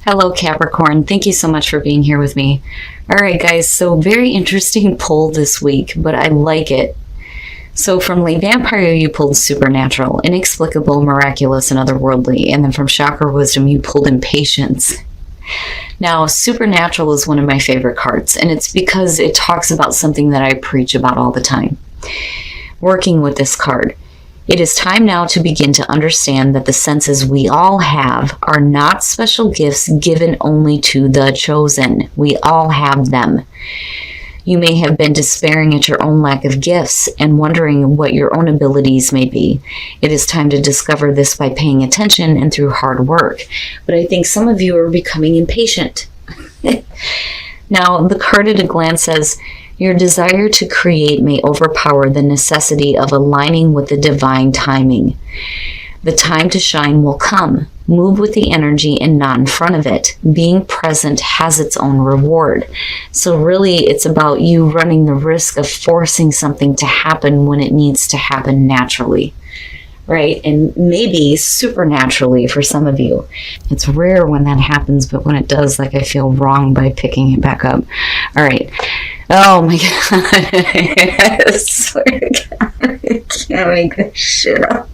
Hello, Capricorn. Thank you so much for being here with me. All right, guys, so very interesting pull this week, but I like it. So from Late Vampire, you pulled Supernatural, Inexplicable, Miraculous, and Otherworldly. And then from Chakra Wisdom, you pulled Impatience. Now, Supernatural is one of my favorite cards, and it's because it talks about something that I preach about all the time. Working with this card, it is time now to begin to understand that the senses we all have are not special gifts given only to the chosen. We all have them. You may have been despairing at your own lack of gifts and wondering what your own abilities may be. It is time to discover this by paying attention and through hard work. But I think some of you are becoming impatient. Now, the card at a glance says, your desire to create may overpower the necessity of aligning with the divine timing. The time to shine will come. Move with the energy and not in front of it. Being present has its own reward. So really, it's about you running the risk of forcing something to happen when it needs to happen naturally, right? And maybe supernaturally for some of you. It's rare when that happens, but when it does, like, I feel wrong by picking it back up. All right. Oh my God. I swear to God, I can't make this shit up.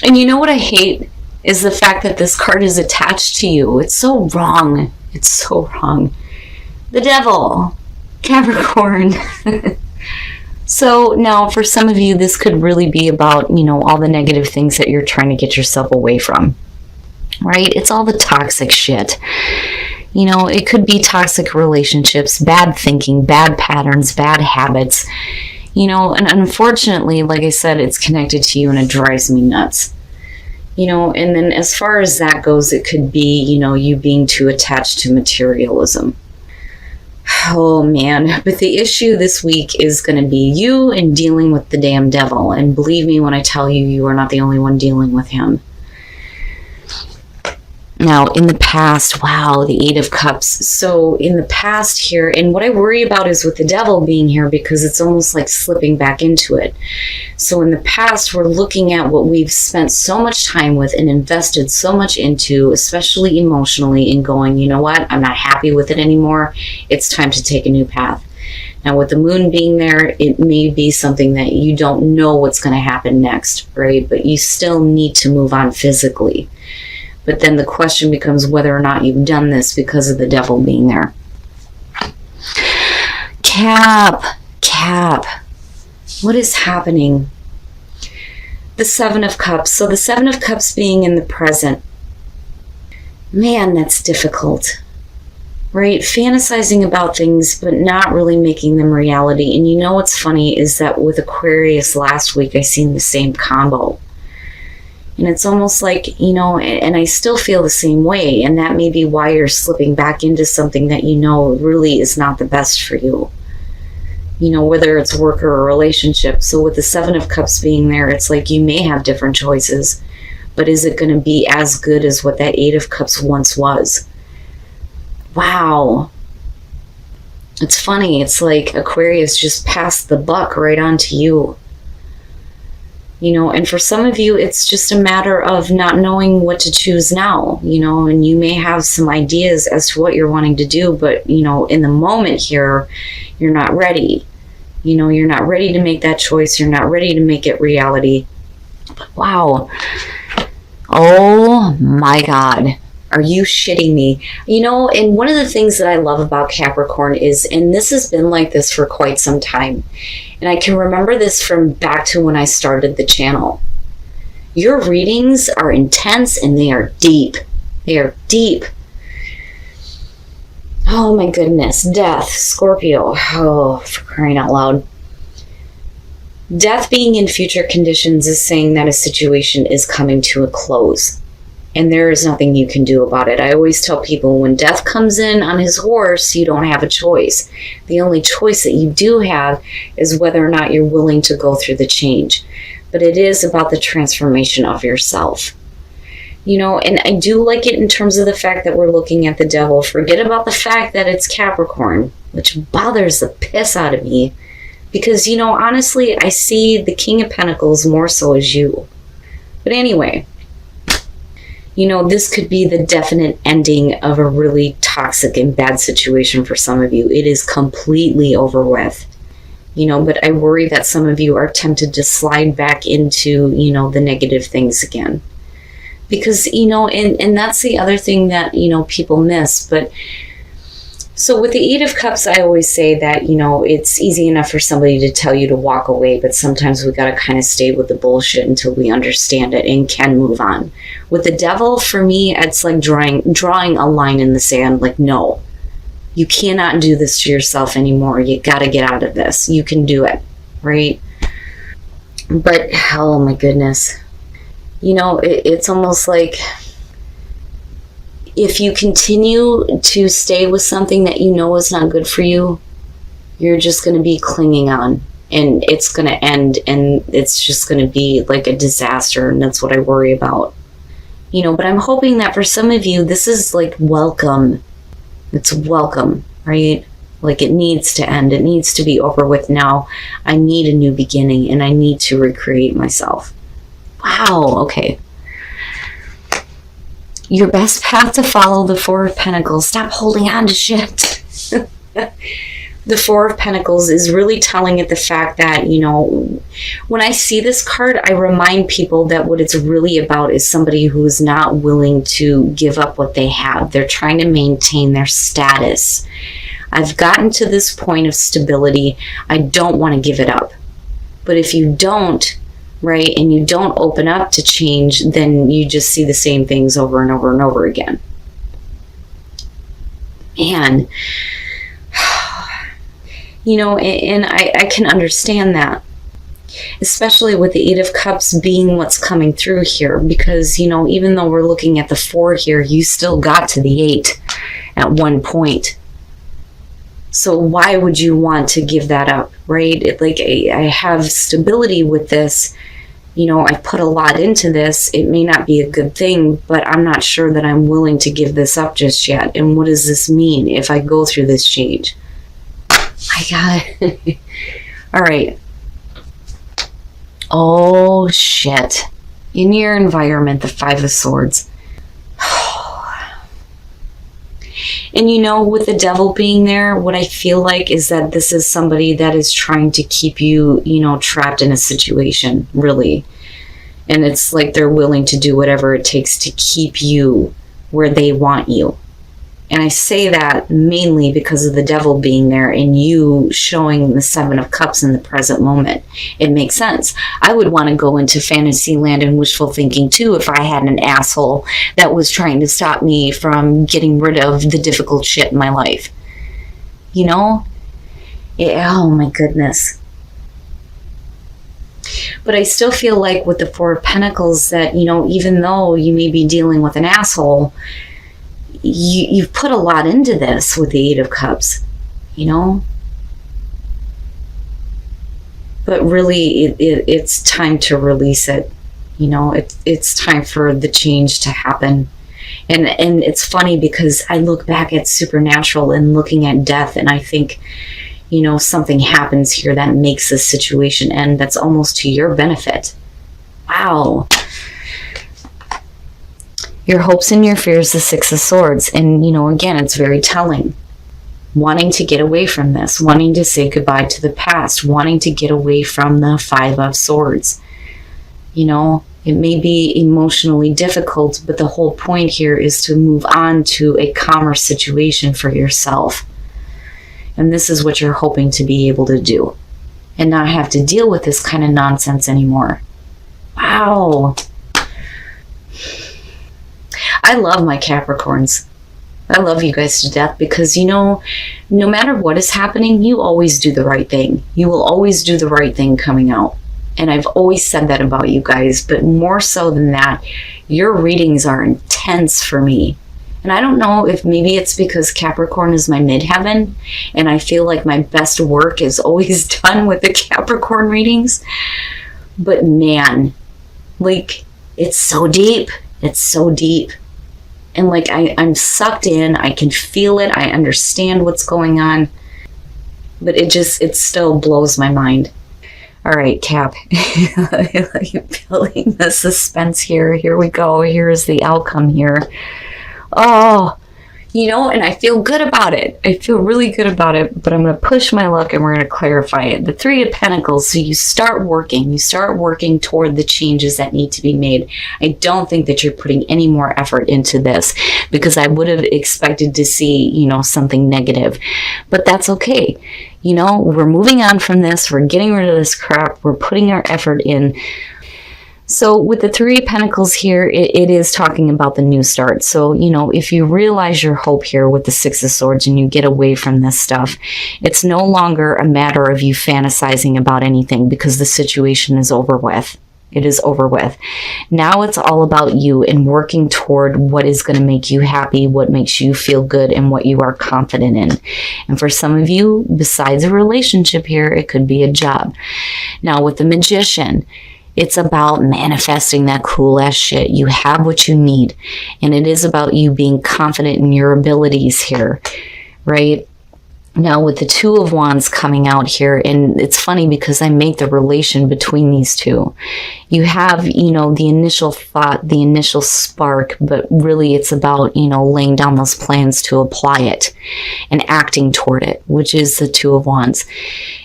And you know what I hate is the fact that this card is attached to you. It's so wrong. It's so wrong. The devil, Capricorn. So now for some of you, this could really be about, all the negative things that you're trying to get yourself away from, right? It's all the toxic shit. It could be toxic relationships, bad thinking, bad patterns, bad habits. And unfortunately, like I said, it's connected to you and it drives me nuts. And then as far as that goes, it could be, you being too attached to materialism. Oh man, but the issue this week is going to be you and dealing with the damn devil. And believe me when I tell you, you are not the only one dealing with him. Now, in the past, wow, the Eight of Cups. So in the past here, and what I worry about is with the devil being here because it's almost like slipping back into it. So in the past, we're looking at what we've spent so much time with and invested so much into, especially emotionally, and going, you know what, I'm not happy with it anymore. It's time to take a new path. Now, with the moon being there, it may be something that you don't know what's going to happen next, right? But you still need to move on physically. But then the question becomes whether or not you've done this because of the devil being there. Cap. What is happening? The Seven of Cups. So the Seven of Cups being in the present. Man, that's difficult. Right? Fantasizing about things, but not really making them reality. And what's funny is that with Aquarius last week, I seen the same combo. And it's almost like, and I still feel the same way. And that may be why you're slipping back into something that really is not the best for you. Whether it's work or a relationship. So with the Seven of Cups being there, it's like you may have different choices. But is it going to be as good as what that Eight of Cups once was? Wow. It's funny. It's like Aquarius just passed the buck right on to you. And for some of you, it's just a matter of not knowing what to choose now, and you may have some ideas as to what you're wanting to do, but, in the moment here, you're not ready. You're not ready to make that choice. You're not ready to make it reality. But wow. Oh my God. Are you shitting me? And one of the things that I love about Capricorn is, and this has been like this for quite some time, and I can remember this from back to when I started the channel. Your readings are intense and they are deep. They are deep. Oh my goodness. Death. Scorpio. Oh, for crying out loud. Death being in future conditions is saying that a situation is coming to a close. And there is nothing you can do about it. I always tell people when death comes in on his horse, you don't have a choice. The only choice that you do have is whether or not you're willing to go through the change. But it is about the transformation of yourself. And I do like it in terms of the fact that we're looking at the devil. Forget about the fact that it's Capricorn, which bothers the piss out of me. Because, honestly, I see the King of Pentacles more so as you. But anyway, You know, this could be the definite ending of a really toxic and bad situation for some of you. It is completely over with. You know, but I worry that some of you are tempted to slide back into, you know, the negative things again. Because, you know, and that's the other thing that, you know, people miss. But so with the Eight of Cups, I always say that, you know, it's easy enough for somebody to tell you to walk away, but sometimes we got to kind of stay with the bullshit until we understand it and can move on. With the Devil, for me, it's like drawing a line in the sand, like, no, you cannot do this to yourself anymore. You got to get out of this. You can do it, right? But, oh my goodness. You know, it's almost like if you continue to stay with something that you know is not good for you, you're just going to be clinging on, and it's going to end, and it's just going to be like a disaster, and that's what I worry about. You know, but I'm hoping that for some of you, this is like welcome. It's welcome, right? Like, it needs to end. It needs to be over with now. I need a new beginning, and I need to recreate myself. Wow, okay. Your best path to follow, the Four of Pentacles. Stop holding on to shit. The Four of Pentacles is really telling it the fact that, you know, when I see this card, I remind people that what it's really about is somebody who is not willing to give up what they have. They're trying to maintain their status. I've gotten to this point of stability. I don't want to give it up. But if you don't, right, and you don't open up to change, then you just see the same things over and over and over again. Man, you know, and I can understand that, especially with the Eight of Cups being what's coming through here, because, you know, even though we're looking at the 4 here, you still got to the 8 at one point. So why would you want to give that up, right? I have stability with this. You know, I put a lot into this. It may not be a good thing, but I'm not sure that I'm willing to give this up just yet. And what does this mean if I go through this change? My God. All right. Oh, shit. In your environment, the Five of Swords. And, you know, with the Devil being there, what I feel like is that this is somebody that is trying to keep you, you know, trapped in a situation, really. And it's like they're willing to do whatever it takes to keep you where they want you. And I say that mainly because of the Devil being there and you showing the Seven of Cups in the present moment. It makes sense. I would want to go into fantasy land and wishful thinking too if I had an asshole that was trying to stop me from getting rid of the difficult shit in my life. You know? Oh my goodness. But I still feel like with the Four of Pentacles that, you know, even though you may be dealing with an asshole, you've put a lot into this with the Eight of Cups, you know? But really, it's time to release it. You know, it's time for the change to happen. And it's funny because I look back at Supernatural and looking at death, and I think, you know, something happens here that makes this situation end that's almost to your benefit. Wow. Your hopes and your fears, the Six of Swords. And, you know, again, it's very telling. Wanting to get away from this, wanting to say goodbye to the past, wanting to get away from the Five of Swords. You know, it may be emotionally difficult, but the whole point here is to move on to a calmer situation for yourself. And this is what you're hoping to be able to do. And not have to deal with this kind of nonsense anymore. Wow. I love my Capricorns. I love you guys to death because, you know, no matter what is happening, you always do the right thing. You will always do the right thing coming out. And I've always said that about you guys, but more so than that, your readings are intense for me. And I don't know if maybe it's because Capricorn is my midheaven and I feel like my best work is always done with the Capricorn readings. But man, like, it's so deep. It's so deep. And like, I'm sucked in. I can feel it. I understand what's going on. But it still blows my mind. All right, Cap. Building the suspense here. Here we go. Here's the outcome here. Oh, you know, and I feel good about it. I feel really good about it, but I'm going to push my luck and we're going to clarify it. The Three of Pentacles, so you start working toward the changes that need to be made. I don't think that you're putting any more effort into this because I would have expected to see, you know, something negative, but that's okay. You know, we're moving on from this. We're getting rid of this crap. We're putting our effort in. So with the Three of Pentacles here, it is talking about the new start. So, you know, if you realize your hope here with the Six of Swords and you get away from this stuff, it's no longer a matter of you fantasizing about anything because the situation is over with. It is over with. Now it's all about you and working toward what is going to make you happy, what makes you feel good, and what you are confident in. And for some of you, besides a relationship here, it could be a job. Now with the Magician, it's about manifesting that cool ass shit. You have what you need. And it is about you being confident in your abilities here, right? Now with the Two of Wands coming out here, and it's funny because I make the relation between these two. You have, you know, the initial thought, the initial spark, but really it's about, you know, laying down those plans to apply it and acting toward it, which is the Two of Wands.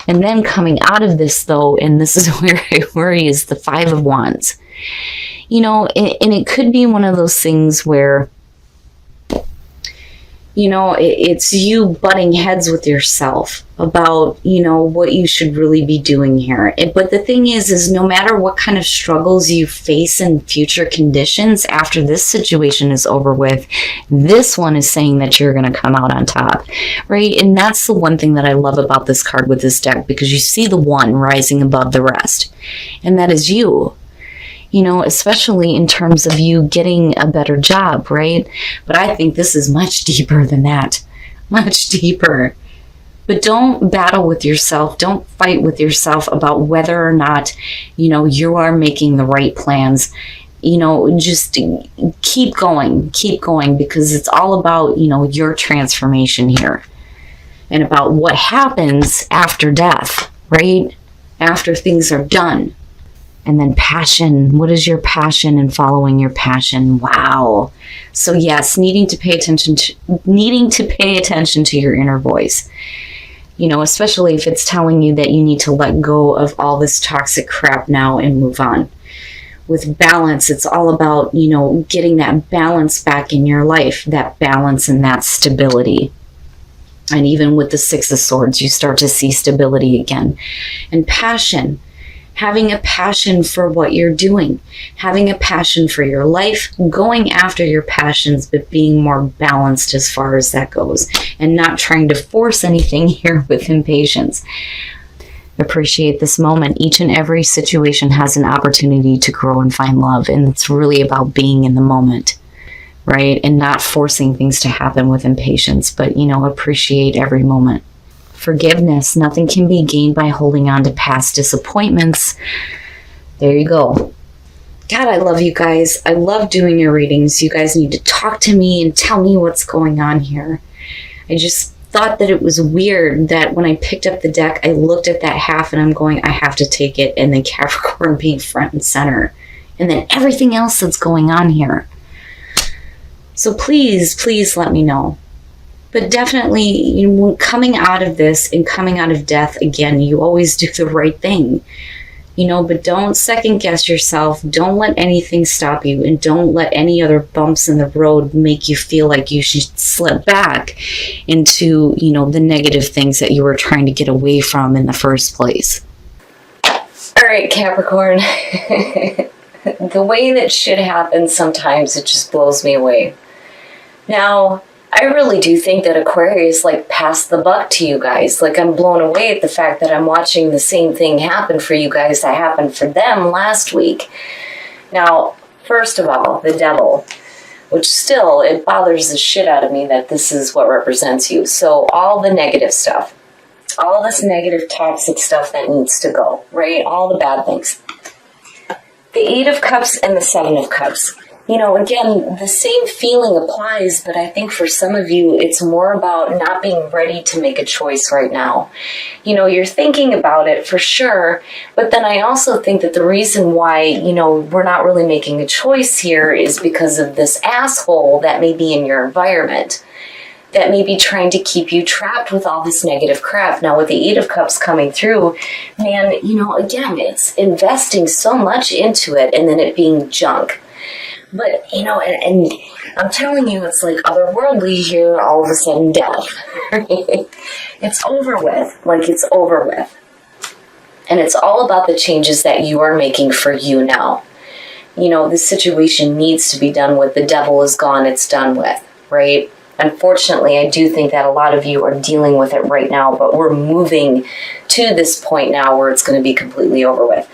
And then coming out of this though, and this is where I worry, is the Five of Wands. You know, and it could be one of those things where, you know, it's you butting heads with yourself about, you know, what you should really be doing here. But the thing is no matter what kind of struggles you face in future conditions after this situation is over with, this one is saying that you're going to come out on top, right? And that's the one thing that I love about this card with this deck, because you see the one rising above the rest, and that is you. You know, especially in terms of you getting a better job, right? But I think this is much deeper than that. Much deeper. But don't battle with yourself. Don't fight with yourself about whether or not, you know, you are making the right plans. You know, just keep going, because it's all about, you know, your transformation here. And about what happens after death, right? After things are done. And then passion. What is your passion and following your passion? Wow. So yes, needing to pay attention to your inner voice. You know, especially if it's telling you that you need to let go of all this toxic crap now and move on. With balance, it's all about, you know, getting that balance back in your life, that balance and that stability. And even with the Six of Swords, you start to see stability again. And passion. Having a passion for what you're doing, having a passion for your life, going after your passions, but being more balanced as far as that goes, and not trying to force anything here with impatience. Appreciate this moment. Each and every situation has an opportunity to grow and find love, and it's really about being in the moment, right? And not forcing things to happen with impatience, but, you know, appreciate every moment. Forgiveness. Nothing can be gained by holding on to past disappointments. There you go. God, I love you guys. I love doing your readings. You guys need to talk to me and tell me what's going on here. I just thought that it was weird that when I picked up the deck, I looked at that half and I'm going, I have to take it. And then Capricorn being front and center. And then everything else that's going on here. So please, please let me know. But definitely, you know, coming out of this and coming out of death, again, you always do the right thing. You know, but don't second guess yourself. Don't let anything stop you. And don't let any other bumps in the road make you feel like you should slip back into, you know, the negative things that you were trying to get away from in the first place. All right, Capricorn. The way that shit happens sometimes, it just blows me away. Now, I really do think that Aquarius, like, passed the buck to you guys. Like, I'm blown away at the fact that I'm watching the same thing happen for you guys that happened for them last week. Now, first of all, the Devil, which still, it bothers the shit out of me that this is what represents you. So all the negative stuff, all this negative toxic stuff that needs to go, right? All the bad things. The Eight of Cups and the Seven of Cups. Again, the same feeling applies, but I think for some of you, it's more about not being ready to make a choice right now. You're thinking about it for sure, but then I also think that the reason why, we're not really making a choice here is because of this asshole that may be in your environment, that may be trying to keep you trapped with all this negative crap. Now, with the Eight of Cups coming through, man, again, it's investing so much into it and then it being junk. But, and I'm telling you, it's like otherworldly here, all of a sudden death. Right? It's over with. It's over with. And it's all about the changes that you are making for you now. This situation needs to be done with. The devil is gone. It's done with, right? Unfortunately, I do think that a lot of you are dealing with it right now, but we're moving to this point now where it's going to be completely over with.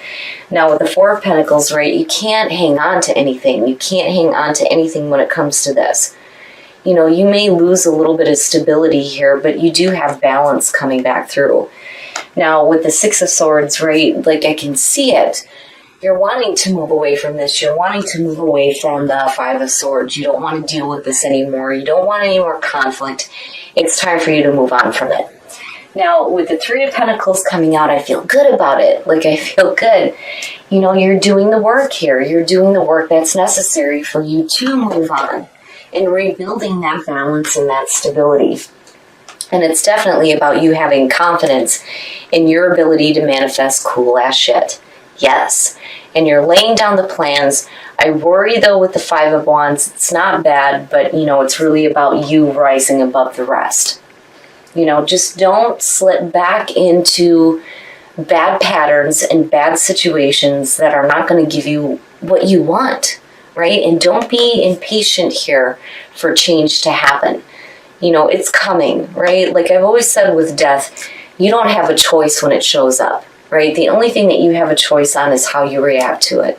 Now, with the Four of Pentacles, right, you can't hang on to anything. You can't hang on to anything when it comes to this. You may lose a little bit of stability here, but you do have balance coming back through. Now, with the Six of Swords, right, I can see it. You're wanting to move away from this. You're wanting to move away from the Five of Swords. You don't want to deal with this anymore. You don't want any more conflict. It's time for you to move on from it. Now, with the Three of Pentacles coming out, I feel good about it. I feel good. You're doing the work here. You're doing the work that's necessary for you to move on and rebuilding that balance and that stability. And it's definitely about you having confidence in your ability to manifest cool-ass shit. Yes. And you're laying down the plans. I worry, though, with the Five of Wands, it's not bad, but, it's really about you rising above the rest. Just don't slip back into bad patterns and bad situations that are not going to give you what you want, right? And don't be impatient here for change to happen. It's coming, right? I've always said with death, you don't have a choice when it shows up, right? The only thing that you have a choice on is how you react to it.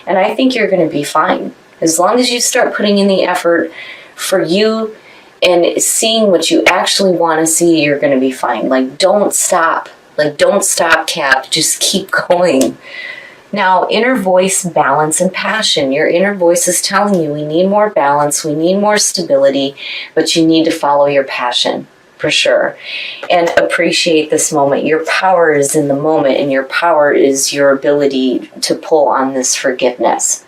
And I think you're going to be fine. As long as you start putting in the effort for you and seeing what you actually want to see, you're going to be fine. Don't stop. Don't stop, Cap. Just keep going. Now, inner voice, balance, and passion. Your inner voice is telling you we need more balance, we need more stability, but you need to follow your passion, for sure. And appreciate this moment. Your power is in the moment, and your power is your ability to pull on this forgiveness.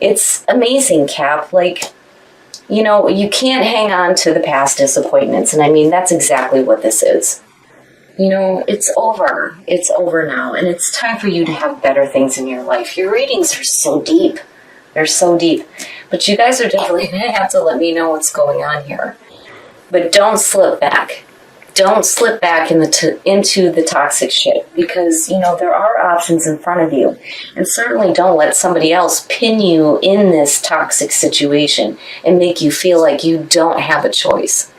It's amazing, Cap. You can't hang on to the past disappointments. And that's exactly what this is. It's over. It's over now. And it's time for you to have better things in your life. Your readings are so deep. They're so deep. But you guys are definitely going to have to let me know what's going on here. But don't slip back. Don't slip back into the toxic shit. Because, there are options in front of you. And certainly don't let somebody else pin you in this toxic situation and make you feel like you don't have a choice.